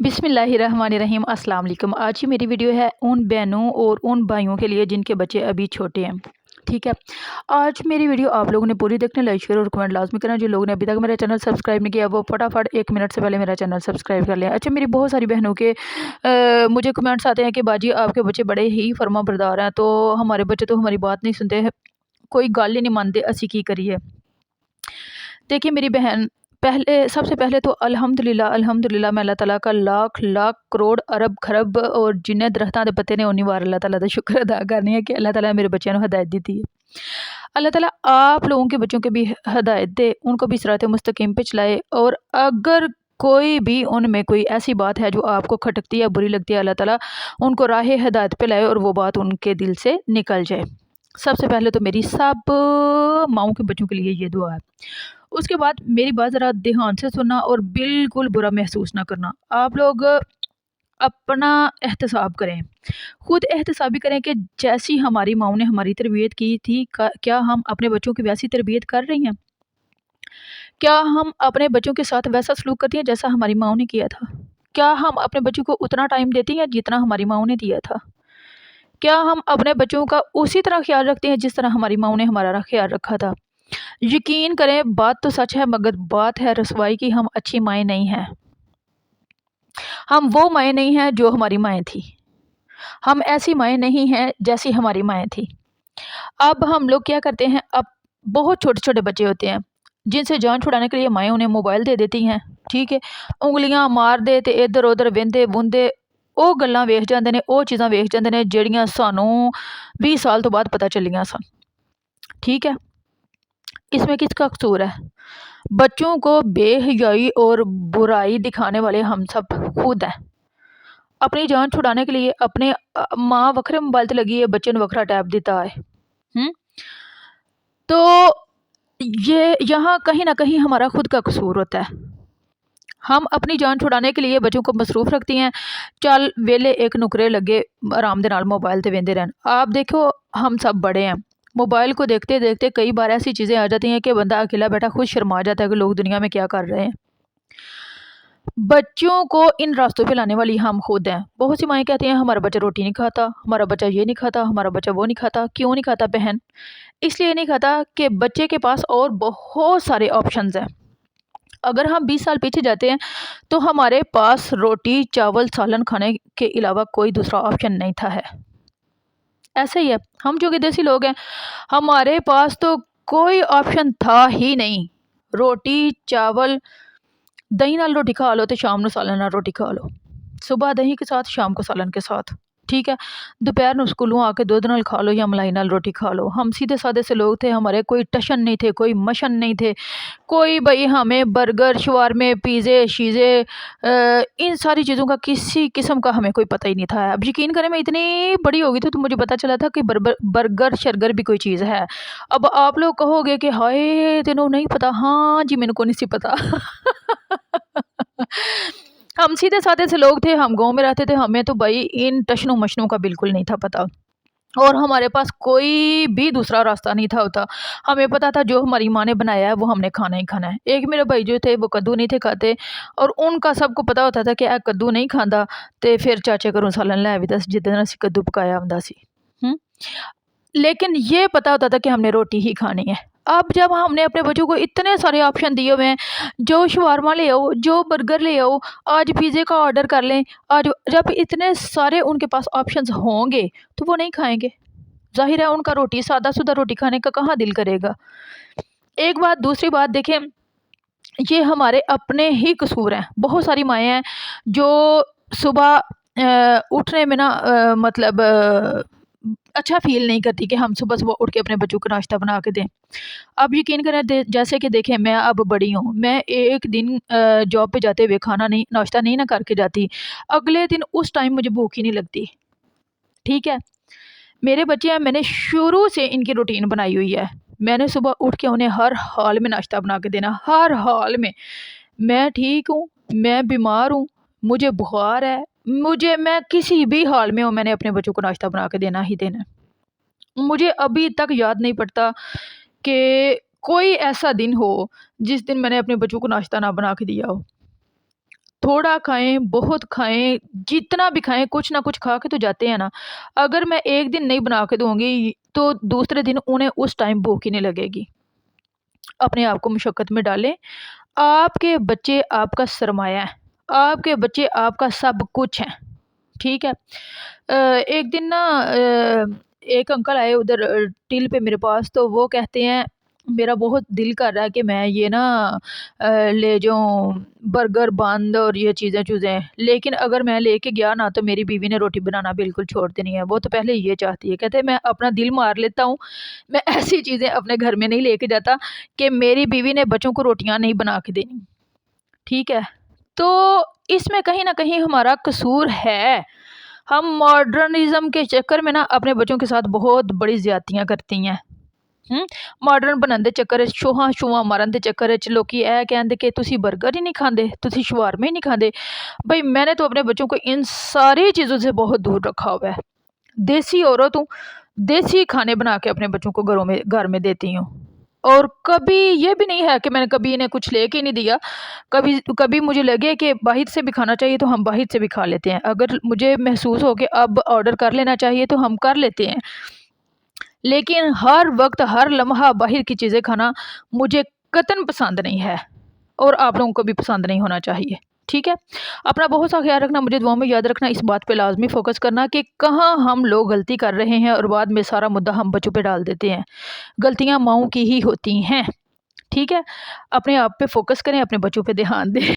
बिस्मिल्लाहिर्रहमानिर्रहीम अस्सलाम वालेकुम। आज की मेरी वीडियो है उन बहनों और उन भाइयों के लिए जिनके बच्चे अभी छोटे हैं। ठीक है, आज मेरी वीडियो आप लोगों ने पूरी देखना, लाइक शेयर और कमेंट लाजमी करना। जिन लोगों ने अभी तक मेरा चैनल सब्सक्राइब नहीं किया वो फटाफट 1 मिनट से पहले मेरा चैनल सब्सक्राइब कर लें। अच्छा, मेरी बहुत सारी बहनों के मुझे कमेंट्स आते हैं कि बाजी आपके बच्चे बड़े ही फर्मा बरदार हैं, तो हमारे बच्चे तो हमारी बात नहीं सुनते हैं, कोई गल ही नहीं मानते, असी की करिए। देखिए मेरी बहन, पहले सबसे पहले तो अल्हम्दुलिल्लाह मैं अल्लाह ताला का लाख लाख करोड़ अरब खरब और जिन्ने दरख्तां दे पत्ते ने उन्नी बार अल्लाह ताला दा शुक्र अदा करनी है कि अल्लाह ताला मेरे बच्चों को हदायत दी है। अल्लाह ताला आप लोगों के बच्चों के भी हदायत दे, उनको भी सिरात मुस्तकीम पे चलाए। और अगर कोई भी उनमें कोई ऐसी बात है जो आपको खटकती है, बुरी लगती है, अल्लाह ताला उनको राह हदायत पे लाए और वो बात उनके दिल से निकल जाए। सबसे पहले तो मेरी सब माओं के बच्चों के लिए ये दुआ है। उसके बाद मेरी बात ज़रा ध्यान से सुनना और बिल्कुल बुरा महसूस ना करना। आप लोग अपना एहतसाब करें, खुद एहतसाबी करें कि जैसी हमारी माओं ने हमारी तरबियत की थी, क्या हम अपने बच्चों की वैसी तरबियत कर रही हैं? क्या हम अपने बच्चों के साथ वैसा सलूक करती हैं जैसा हमारी माओं ने किया था? क्या हम अपने बच्चों को उतना टाइम देती हैं जितना हमारी माओं ने दिया था? क्या हम अपने बच्चों का उसी तरह ख्याल रखते हैं जिस तरह हमारी माओं ने हमारा ख्याल रखा था? यकीन करें, बात तो सच है मगर बात है रसवाई की, हम अच्छी माएँ नहीं हैं। हम वो माएँ नहीं हैं जो हमारी माएँ थी। हम ऐसी माएँ नहीं हैं जैसी हमारी माएँ थी। अब हम लोग क्या करते हैं, अब बहुत छोटे-छोटे बच्चे होते हैं जिनसे जान छुड़ाने के लिए माएँ उन्हें मोबाइल दे देती हैं। ठीक है, ਉਂਗਲੀਆਂ ਮਾਰਦੇ ਤੇ ਇੱਧਰ-ਉੱਧਰ ਵਹਿੰਦੇ ਵੂੰਦੇ ਉਹ ਗੱਲਾਂ ਵੇਖ ਜਾਂਦੇ ਨੇ, ਉਹ ਚੀਜ਼ਾਂ ਵੇਖ ਜਾਂਦੇ ਨੇ ਜਿਹੜੀਆਂ ਸਾਨੂੰ 20 ਸਾਲ ਤੋਂ ਬਾਅਦ ਪਤਾ ਚੱਲੀਆਂ ਸਨ। ठीक है, इसमें किसका कसूर है? बच्चों को बेहयाई और बुराई दिखाने वाले हम सब खुद हैं। अपनी जान छुड़ाने के लिए अपने माँ वखरे मोबाइल ते लगी है, बच्चे ने वखरा टैब दिता है। तो ये यहाँ कहीं ना कहीं हमारा खुद का कसूर होता है। हम अपनी जान छुड़ाने के लिए बच्चों को मसरूफ़ रखती हैं। चल वेले एक नुकरे लगे आराम दे नाल मोबाइल ते वेंदे रहन। आप देखो, हम सब बड़े हैं, मोबाइल को देखते देखते कई बार ऐसी चीज़ें आ जाती हैं कि बंदा अकेला बैठा खुद शर्मा जाता है कि लोग दुनिया में क्या कर रहे हैं। बच्चों को इन रास्तों पे लाने वाली हम खुद हैं। बहुत सी माएँ कहती हैं हमारा बच्चा रोटी नहीं खाता, हमारा बच्चा ये नहीं खाता, हमारा बच्चा वो नहीं खाता। क्यों नहीं खाता बहन? इसलिए नहीं खाता कि बच्चे के पास और बहुत सारे ऑप्शंस हैं। अगर हम 20 साल पीछे जाते हैं तो हमारे पास रोटी चावल सालन खाने के अलावा कोई दूसरा ऑप्शन नहीं था है। ऐसे ही है, हम जो कि देसी लोग हैं, हमारे पास तो कोई ऑप्शन था ही नहीं। रोटी चावल, दही नाल रोटी खा लो तो शाम को सालन नाल रोटी खा लो, सुबह दही के साथ शाम को सालन के साथ। ठीक है, दोपहर को स्कूलों आके दूध नाल खा लो या मलाई नाल रोटी खा लो। हम सीधे सादे से लोग थे, हमारे कोई टशन नहीं थे, कोई मशन नहीं थे, कोई भाई हमें बर्गर शवारमे पिज़्ज़े शीज़े इन सारी चीज़ों का किसी किस्म का हमें कोई पता ही नहीं था। अब यकीन करें, मैं इतनी बड़ी हो गई थी तो मुझे पता चला था कि बर्गर शर्गर भी कोई चीज़ है। अब आप लोग कहोगे कि हाय तेनों नहीं पता। हाँ जी, मैंने को नहीं सी पता। हम सीधे साधे से लोग थे, हम गांव में रहते थे, हमें तो भाई इन टशनों मशनों का बिल्कुल नहीं था पता। और हमारे पास कोई भी दूसरा रास्ता नहीं था होता। हमें पता था जो हमारी माँ ने बनाया है वो हमने खाना ही खाना है। एक मेरे भाई जो थे वो कद्दू नहीं थे खाते, और उनका सबको पता होता था कि आ कद्दू नहीं खांदा तो फिर चाचे घरों सालन लै भी दस जिद्दन असी कद्दू पकाया हुंदा सी। लेकिन ये पता होता था कि हमने रोटी ही खानी है। अब जब हमने अपने बच्चों को इतने सारे ऑप्शन दिए हुए हैं, जो शवारमा ले आओ, जो बर्गर ले आओ, आज पिज़्ज़े का ऑर्डर कर लें, आज जब इतने सारे उनके पास ऑप्शंस होंगे तो वो नहीं खाएंगे। ज़ाहिर है उनका रोटी सादा सुदा रोटी खाने का कहाँ दिल करेगा। एक बात, दूसरी बात देखें, ये हमारे अपने ही कसूर हैं। बहुत सारी माएँ हैं जो सुबह उठने में ना मतलब अच्छा फ़ील नहीं करती कि हम सुबह सुबह उठ के अपने बच्चों को नाश्ता बना के दें। अब यकीन करें, जैसे कि देखें, मैं अब बड़ी हूँ, मैं एक दिन जॉब पे जाते हुए खाना नहीं नाश्ता नहीं ना करके जाती, अगले दिन उस टाइम मुझे भूख ही नहीं लगती। ठीक है, मेरे बच्चे हैं, मैंने शुरू से इनकी रूटीन बनाई हुई है। मैंने सुबह उठ के उन्हें हर हाल में नाश्ता बना के देना, हर हाल में। मैं ठीक हूँ, मैं बीमार हूँ, मुझे बुखार है, मैं किसी भी हाल में हूँ, मैंने अपने बच्चों को नाश्ता बना के देना ही देना। मुझे अभी तक याद नहीं पड़ता कि कोई ऐसा दिन हो जिस दिन मैंने अपने बच्चों को नाश्ता ना बना के दिया हो। تھوڑا کھائیں بہت کھائیں جتنا بھی کھائیں کچھ نہ کچھ کھا کے تو جاتے ہیں نا. اگر میں ایک دن نہیں بنا کے دوں گی تو دوسرے دن انہیں اس ٹائم بھوک ہی نہیں لگے گی. اپنے آپ کو مشقت میں ڈالیں. آپ کے بچے آپ کا سرمایہ ہیں. آپ کے بچے آپ کا سب کچھ ہیں. ٹھیک ہے. ایک دن نا ایک انکل آئے ادھر ٹل پہ میرے پاس, تو وہ کہتے ہیں میرا بہت دل کر رہا ہے کہ میں یہ نا لے جاؤں برگر بند اور یہ چیزیں, لیکن اگر میں لے کے گیا نا تو میری بیوی نے روٹی بنانا بالکل چھوڑ دینی ہے. وہ تو پہلے یہ چاہتی ہے, کہتے ہیں میں اپنا دل مار لیتا ہوں, میں ایسی چیزیں اپنے گھر میں نہیں لے کے جاتا کہ میری بیوی نے بچوں کو روٹیاں نہیں بنا کے دینی. ٹھیک ہے. تو اس میں کہیں نہ کہیں ہمارا قصور ہے. ہم ماڈرنزم کے چکر میں نا اپنے بچوں کے ساتھ بہت بڑی زیادتیاں کرتی ہیں. ماڈرن بنان دے چکر شواں مارن دے چکر لوکی اے کہندے کہ تسی برگر ہی نہیں کھاندے, تسی شوارمے ہی نہیں کھاندے. بھائی میں نے تو اپنے بچوں کو ان ساری چیزوں سے بہت دور رکھا ہوا ہے. دیسی عورت ہوں, دیسی کھانے بنا کے اپنے بچوں کو گھر میں دیتی ہوں. اور کبھی یہ بھی نہیں ہے کہ میں نے کبھی انہیں کچھ لے کے نہیں دیا. کبھی مجھے لگے کہ باہر سے بھی کھانا چاہیے تو ہم باہر سے بھی کھا لیتے ہیں. اگر مجھے محسوس ہو کہ اب آرڈر کر لینا چاہیے تو ہم کر لیتے ہیں. لیکن ہر وقت ہر لمحہ باہر کی چیزیں کھانا مجھے قطعاً پسند نہیں ہے, اور آپ لوگوں کو بھی پسند نہیں ہونا چاہیے. ٹھیک ہے. اپنا بہت سا خیال رکھنا, مجھے دعاؤں میں یاد رکھنا, اس بات پہ لازمی فوکس کرنا کہ کہاں ہم لوگ غلطی کر رہے ہیں اور بعد میں سارا مدعا ہم بچوں پہ ڈال دیتے ہیں. غلطیاں ماؤں کی ہی ہوتی ہیں. ٹھیک ہے. اپنے آپ پہ فوکس کریں, اپنے بچوں پہ دھیان دیں.